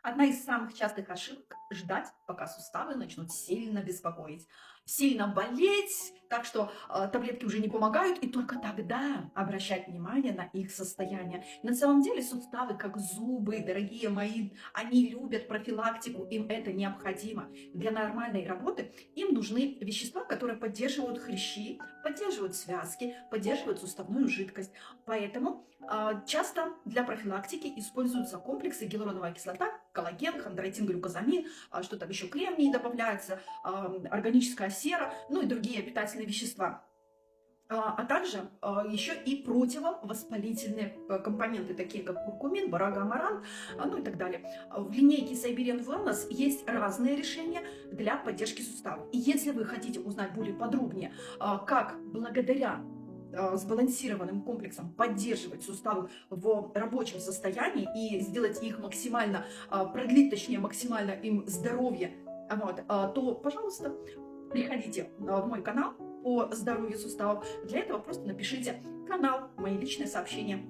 Одна из самых частых ошибок – ждать, пока суставы начнут сильно беспокоить, сильно болеть, так что таблетки уже не помогают, и только тогда обращать внимание на их состояние. На самом деле суставы, как зубы, дорогие мои, они любят профилактику, им это необходимо. Для нормальной работы им нужны вещества, которые поддерживают хрящи, поддерживают связки, поддерживают суставную жидкость. Поэтому часто для профилактики используются комплексы гиалуроновая кислота, коллаген, хондроитин, глюкозамин, что там еще, кремний добавляется, органическая сера, ну и другие питательные вещества. А также еще и противовоспалительные компоненты, такие как куркумин, барага-амаран, ну и так далее. В линейке Siberian Wellness есть разные решения для поддержки суставов. И если вы хотите узнать более подробнее, как благодаря сбалансированным комплексом поддерживать суставы в рабочем состоянии и сделать их максимально, продлить, точнее, максимально им здоровье, вот, то, пожалуйста, приходите в мой канал по здоровью суставов. Для этого просто напишите канал, мои личные сообщения.